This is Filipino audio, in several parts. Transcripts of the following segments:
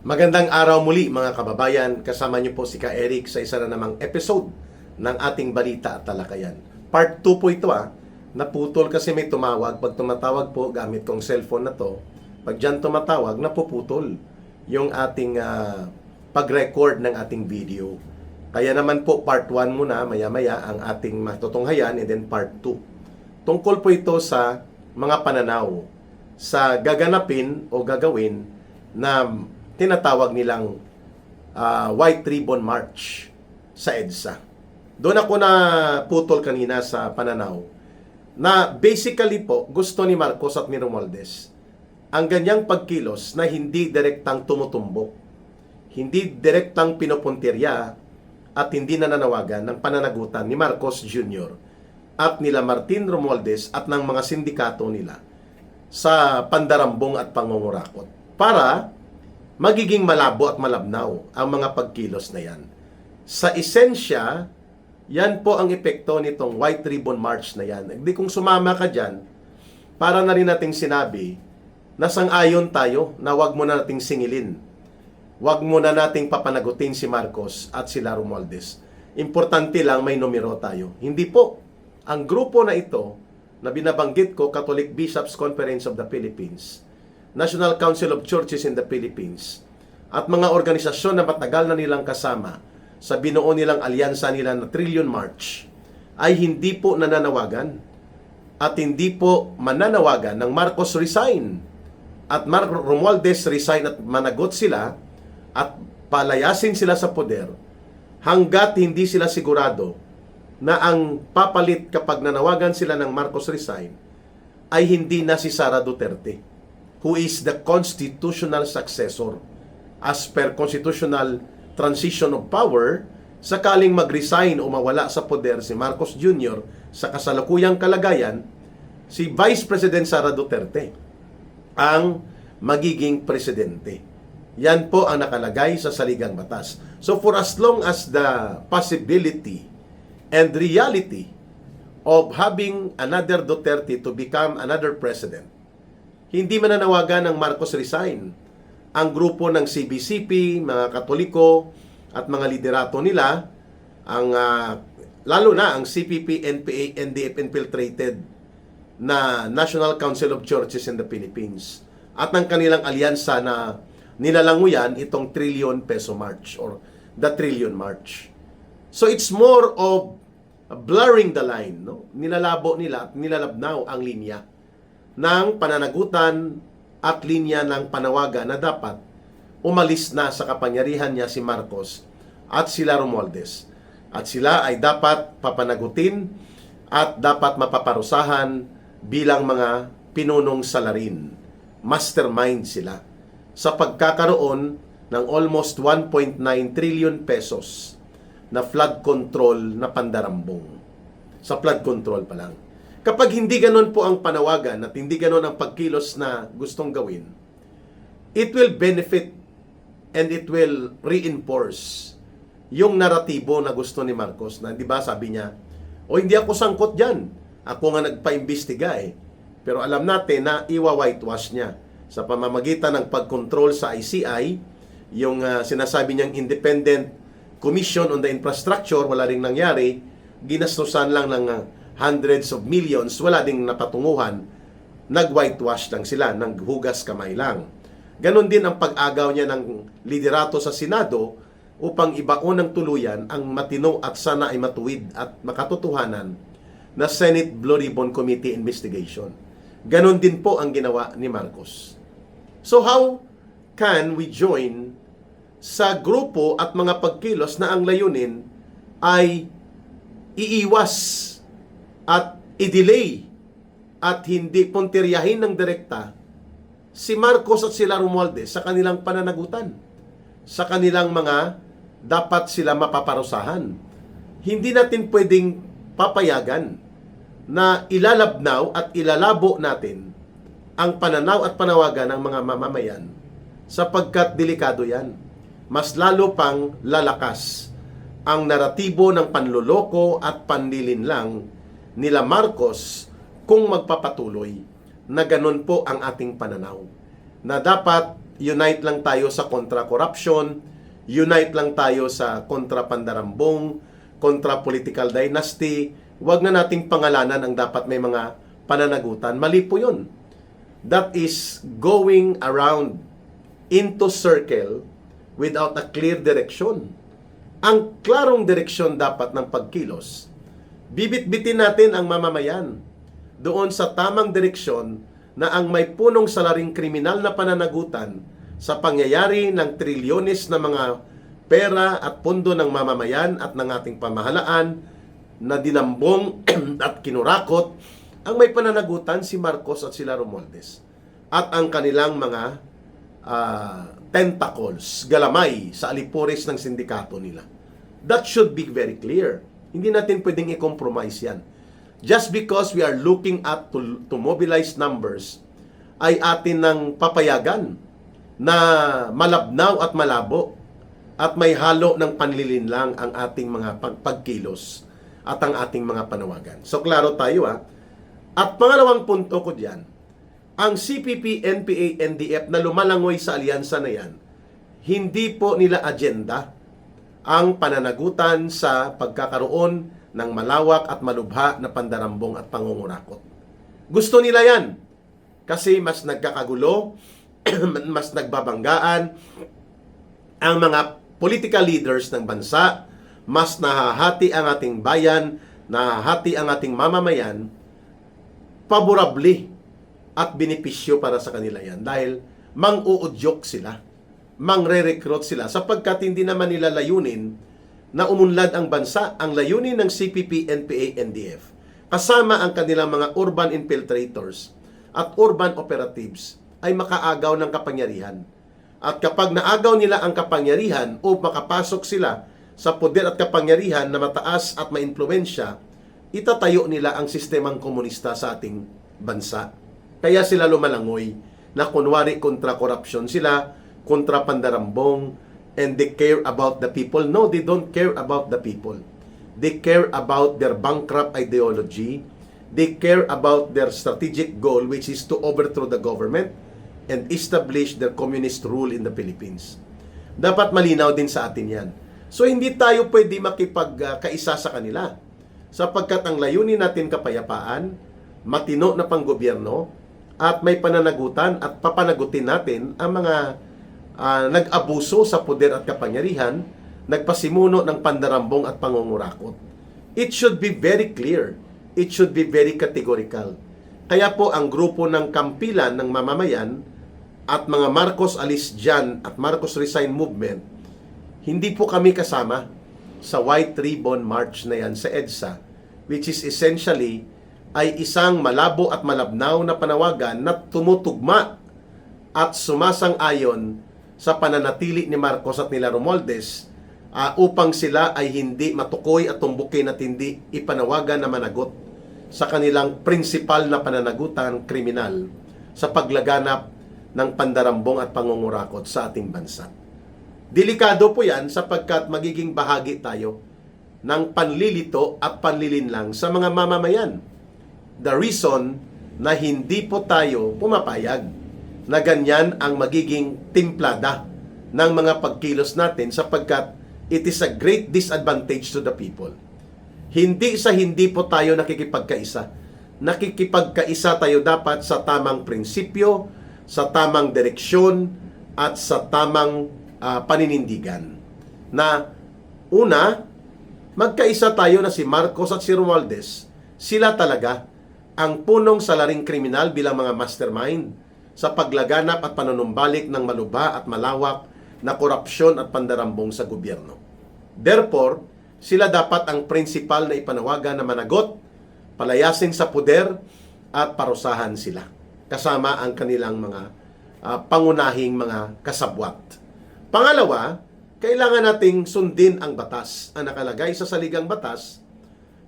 Magandang araw muli mga kababayan. Kasama niyo po si Ka Eric sa isa na namang episode ng ating Balita at Talakayan. Part 2 po ito Naputol kasi may tumawag. Pag tumatawag po gamit tong cellphone na to, pag dyan tumatawag, napuputol yung ating pag-record ng ating video. Kaya naman po part 1 muna, maya-maya ang ating matutunghayan, and then part 2. Tungkol po ito sa mga pananaw sa gaganapin o gagawin na tinatawag nilang White Ribbon March sa EDSA. Doon ako na putol kanina sa pananaw na basically po gusto ni Marcos at ni Romualdez ang ganyang pagkilos na hindi direktang tumutumbok, hindi direktang pinupuntirya at hindi nananawagan ng pananagutan ni Marcos Jr. at nila Martin Romualdez at ng mga sindikato nila sa pandarambong at pangungurakot para magiging malabo at malabnaw ang mga pagkilos na yan. Sa esensya, yan po ang epekto nitong White Ribbon March na yan. Hindi kung sumama ka dyan, para na rin nating sinabi na sang-ayon tayo na wag mo na nating singilin. Wag mo na nating papanagutin si Marcos at sila Romualdez. Importante lang may numero tayo. Hindi po. Ang grupo na ito, na binabanggit ko, Catholic Bishops Conference of the Philippines, National Council of Churches in the Philippines, at mga organisasyon na matagal na nilang kasama sa binuo nilang alyansa nila na Trillion March, ay hindi po nananawagan at hindi po mananawagan ng Marcos resign at Romualdez resign at managot sila at palayasin sila sa poder hanggat hindi sila sigurado na ang papalit kapag nanawagan sila ng Marcos resign ay hindi na si Sara Duterte, who is the constitutional successor as per constitutional transition of power. Sakaling mag-resign o mawala sa poder si Marcos Jr. sa kasalukuyang kalagayan, si Vice President Sara Duterte ang magiging presidente. Yan po ang nakalagay sa saligang batas. So for as long as the possibility and reality of having another Duterte to become another president, hindi mananawagan ng Marcos resign ang grupo ng CBCP, mga Katoliko at mga liderato nila, ang lalo na ang CPP, NPA, NDF infiltrated na National Council of Churches in the Philippines at ng kanilang alyansa na nilalanguyan itong Trillion Peso March or the Trillion March. So it's more of blurring the line, no? Nilalabo nila at nilalabnaw ang linya ng pananagutan at linya ng panawagan na dapat umalis na sa kapangyarihan niya si Marcos at sila Romualdez. At sila ay dapat papanagutin at dapat mapaparusahan bilang mga pinunong salarin. Mastermind sila sa pagkakaroon ng almost 1.9 trillion pesos na flood control na pandarambong. Sa flood control pa lang. Kapag hindi ganon po ang panawagan at hindi ganon ang pagkilos na gustong gawin, it will benefit and it will reinforce yung naratibo na gusto ni Marcos na, di ba, sabi niya, o hindi ako sangkot dyan. Ako nga nagpa-imbestiga Pero alam natin na iwa-whitewash niya sa pamamagitan ng pag-control sa ICI, yung sinasabi niyang Independent Commission on the Infrastructure, wala ring nangyari, ginastusan lang ng hundreds of millions, wala ding napatunguhan, nag-whitewash lang sila, naghugas kamay lang. Ganon din ang pag-agaw niya ng liderato sa Senado upang ibaon ng tuluyan ang matino at sana ay matuwid at makatotohanan na Senate Blue Ribbon Committee investigation. Ganon din po ang ginawa ni Marcos. So how can we join sa grupo at mga pagkilos na ang layunin ay iiwas at i-delay at hindi puntiryahin ng direkta si Marcos at sila Romualdez sa kanilang pananagutan, sa kanilang mga dapat sila mapaparusahan. Hindi natin pwedeng papayagan na ilalabnaw at ilalabo natin ang pananaw at panawagan ng mga mamamayan sapagkat delikado yan. Mas lalo pang lalakas ang naratibo ng panloloko at panlilinlang nila Marcos kung magpapatuloy na ganun po ang ating pananaw. Na dapat unite lang tayo sa kontra-corruption, unite lang tayo sa kontra-pandarambong, kontra-political dynasty. Huwag na nating pangalanan ang dapat may mga pananagutan. Mali po yun. That is going around into circle without a clear direction. Ang klarong direksyon dapat ng pagkilos, bibit-bitin natin ang mamamayan doon sa tamang direksyon na ang may punong salaring kriminal na pananagutan sa pangyayari ng trilyones na mga pera at pondo ng mamamayan at ng ating pamahalaan na dinambong at kinurakot, ang may pananagutan si Marcos at sila Romualdez at ang kanilang mga tentacles, galamay sa alipores ng sindikato nila. That should be very clear. Hindi natin pwedeng i-compromise yan. Just because we are looking at to mobilize numbers, ay atin ng papayagan na malabnaw at malabo at may halo ng panlilinlang ang ating mga pagkilos at ang ating mga panawagan. So, klaro tayo At pangalawang punto ko diyan, ang CPP, NPA, NDF na lumalangoy sa alyansa na yan, hindi po nila agenda ang pananagutan sa pagkakaroon ng malawak at malubha na pandarambong at pangungurakot. Gusto nila yan kasi mas nagkakagulo, mas nagbabanggaan ang mga political leaders ng bansa, mas nahahati ang ating bayan, nahahati ang ating mamamayan, favorably at benepisyo para sa kanila yan dahil mang-uudyok sila, mangre-recruit sila sapagkat hindi naman nila layunin na umunlad ang bansa. Ang layunin ng CPP, NPA, NDF kasama ang kanilang mga urban infiltrators at urban operatives ay makaagaw ng kapangyarihan. At kapag naagaw nila ang kapangyarihan o makapasok sila sa poder at kapangyarihan na mataas at maimpluwensya, itatayo nila ang sistemang komunista sa ating bansa. Kaya sila lumalangoy na kunwari kontra corruption sila, kontra pandarambong, and they care about the people. No, they don't care about the people. They care about their bankrupt ideology. They care about their strategic goal, which is to overthrow the government and establish their communist rule in the Philippines. Dapat malinaw din sa atin yan. So, hindi tayo pwede makipagkaisa sa kanila. Sapagkat ang layunin natin kapayapaan, matino na panggobyerno, at may pananagutan at papanagutin natin ang mga nag-abuso sa poder at kapangyarihan, nagpasimuno ng pandarambong at pangungurakot. It should be very clear. It should be very categorical. Kaya po ang grupo ng kampilan ng mamamayan at mga Marcos Alis Dyan at Marcos Resign Movement, hindi po kami kasama sa White Ribbon March na yan sa EDSA, which is essentially ay isang malabo at malabnaw na panawagan na tumutugma at sumasang-ayon sa pananatili ni Marcos at nila Romualdez upang sila ay hindi matukoy at tumbukin at hindi ipanawagan na managot sa kanilang principal na pananagutan kriminal sa paglaganap ng pandarambong at pangungurakot sa ating bansa. Delikado po yan sapagkat magiging bahagi tayo ng panlilito at panlilinlang sa mga mamamayan. The reason na hindi po tayo pumapayag na ganyan ang magiging timplada ng mga pagkilos natin sapagkat it is a great disadvantage to the people. Hindi po tayo nakikipagkaisa. Nakikipagkaisa tayo dapat sa tamang prinsipyo, sa tamang direksyon, at sa tamang paninindigan. Na una, magkaisa tayo na si Marcos at si Romualdez, sila talaga ang punong salaring kriminal bilang mga mastermind sa paglaganap at panunumbalik ng malubha at malawak na korupsyon at pandarambong sa gobyerno. Therefore, sila dapat ang principal na ipanawagan na managot, palayasin sa puder at parusahan sila. Kasama ang kanilang mga pangunahing mga kasabwat. Pangalawa, kailangan nating sundin ang batas. Ang nakalagay sa saligang batas,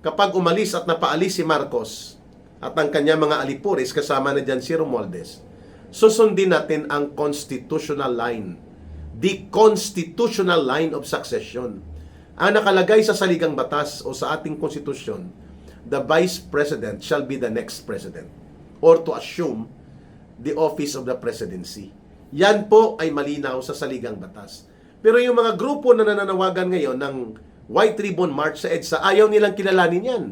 kapag umalis at napaalis si Marcos at ang kanyang mga alipores, kasama na dyan si Romualdez, susundin natin ang constitutional line. The constitutional line of succession. Ang nakalagay sa saligang batas o sa ating konstitusyon, the Vice President shall be the next President or to assume the office of the presidency. Yan po ay malinaw sa saligang batas. Pero yung mga grupo na nananawagan ngayon ng White Ribbon March sa EDSA, ayaw nilang kilalanin yan.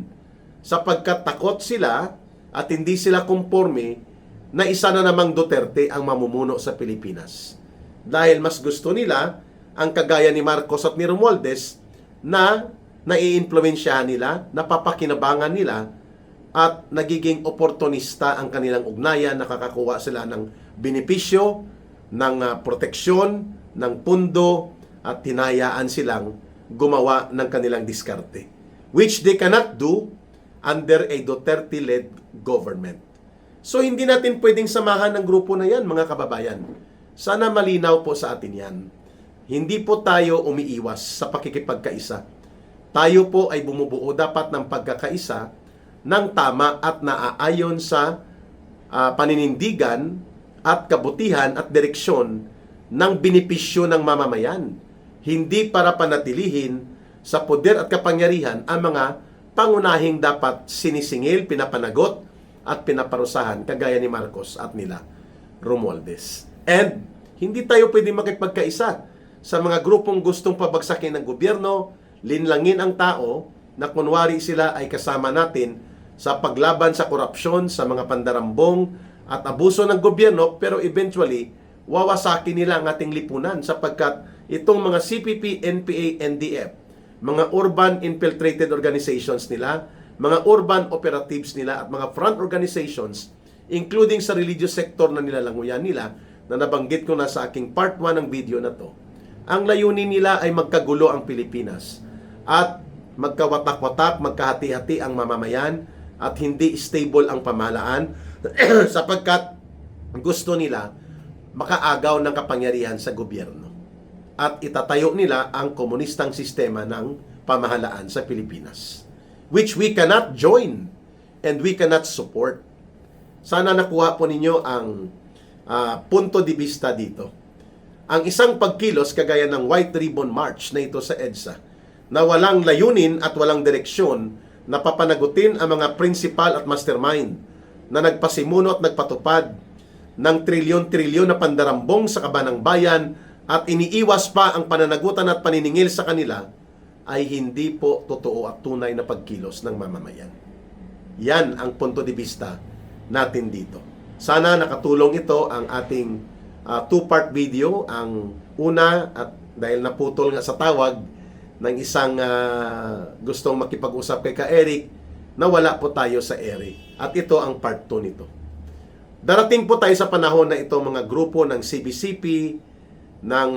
Sapagkat takot sila at hindi sila konforme na isa na namang Duterte ang mamumuno sa Pilipinas. Dahil mas gusto nila ang kagaya ni Marcos at ni Romualdez na naiimpluwensyahan nila, napapakinabangan nila, at nagiging oportunista ang kanilang ugnayan, nakakakuha sila ng benepisyo, ng proteksyon, ng pundo, at hinayaan silang gumawa ng kanilang diskarte, which they cannot do under a Duterte-led government. So hindi natin pwedeng samahan ng grupo na yan, mga kababayan. Sana malinaw po sa atin yan. Hindi po tayo umiiwas sa pakikipagkaisa. Tayo po ay bumubuo dapat ng pagkakaisa ng tama at naaayon sa paninindigan at kabutihan at direksyon ng benepisyo ng mamamayan. Hindi para panatilihin sa poder at kapangyarihan ang mga pangunahing dapat sinisingil, pinapanagot at pinaparusahan kagaya ni Marcos at nila Romualdez. And hindi tayo pwedeng makipagkaisa sa mga grupong gustong pabagsakin ng gobyerno, linlangin ang tao na kunwari sila ay kasama natin sa paglaban sa korupsyon, sa mga pandarambong at abuso ng gobyerno, pero eventually wawasakin nila ang ating lipunan sapagkat itong mga CPP, NPA, NDF, mga urban infiltrated organizations nila, mga urban operatives nila at mga front organizations, including sa religious sector na nilalanguyan nila, na nabanggit ko na sa aking part 1 ng video na to. Ang layunin nila ay magkagulo ang Pilipinas at magkawatak-watak, magkahati-hati ang mamamayan at hindi stable ang pamahalaan sapagkat gusto nila makaagaw ng kapangyarihan sa gobyerno at itatayo nila ang komunistang sistema ng pamahalaan sa Pilipinas, which we cannot join and we cannot support. Sana nakuha po ninyo ang punto de vista dito. Ang isang pagkilos kagaya ng White Ribbon March na ito sa EDSA na walang layunin at walang direksyon na papanagutin ang mga principal at mastermind na nagpasimuno at nagpatupad ng trilyon-trilyon na pandarambong sa kabanang bayan at iniiwas pa ang pananagutan at paniningil sa kanila, ay hindi po totoo at tunay na pagkilos ng mamamayan. Yan ang punto de vista natin dito. Sana nakatulong ito ang ating two-part video. Ang una, at dahil naputol nga sa tawag ng isang gustong makipag-usap kay Ka-Eric, nawala po tayo sa Eric. At ito ang part 2 nito. Darating po tayo sa panahon na ito mga grupo ng CBCP, ng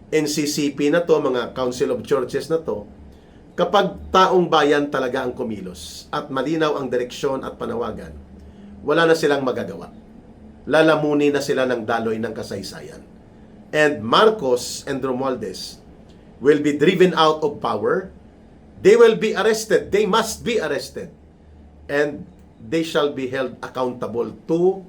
NCCP na to, mga Council of Churches na to, kapag taong bayan talaga ang kumilos at malinaw ang direksyon at panawagan, wala na silang magagawa. Lalamunin na sila ng daloy ng kasaysayan. And Marcos and Romualdez will be driven out of power. They will be arrested. They must be arrested. And they shall be held accountable to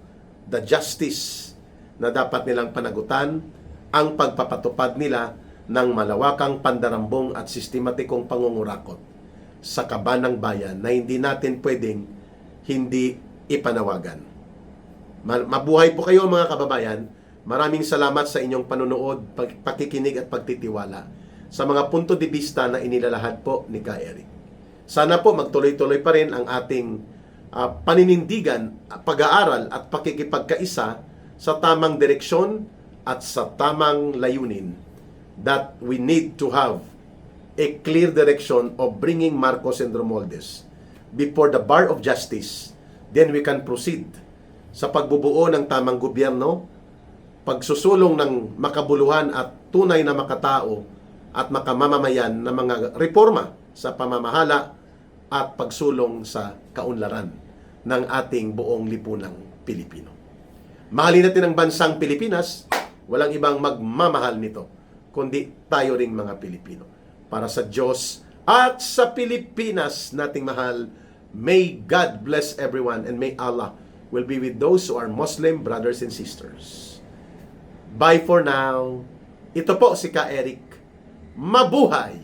the justice na dapat nilang panagutan ang pagpapatupad nila ng malawakang pandarambong at sistematikong pangungurakot sa kaban ng bayan na hindi natin pwedeng hindi ipanawagan. Mabuhay po kayo mga kababayan. Maraming salamat sa inyong panunood, pakikinig at pagtitiwala sa mga punto de vista na inilalahad po ni Ka-Eric. Sana po magtuloy-tuloy pa rin ang ating paninindigan, pag-aaral at pakikipagkaisa sa tamang direksyon at sa tamang layunin that we need to have a clear direction of bringing Marcos and Romualdez before the bar of justice. Then we can proceed sa pagbubuo ng tamang gobyerno, pagsusulong ng makabuluhan at tunay na makatao at makamamamayan na mga reforma sa pamamahala at pagsulong sa kaunlaran ng ating buong lipunang Pilipino. Mahalin natin ang bansang Pilipinas, walang ibang magmamahal nito, kundi tayo ring mga Pilipino. Para sa Diyos at sa Pilipinas nating mahal, may God bless everyone and may Allah will be with those who are Muslim brothers and sisters. Bye for now. Ito po si Ka-Eric. Mabuhay!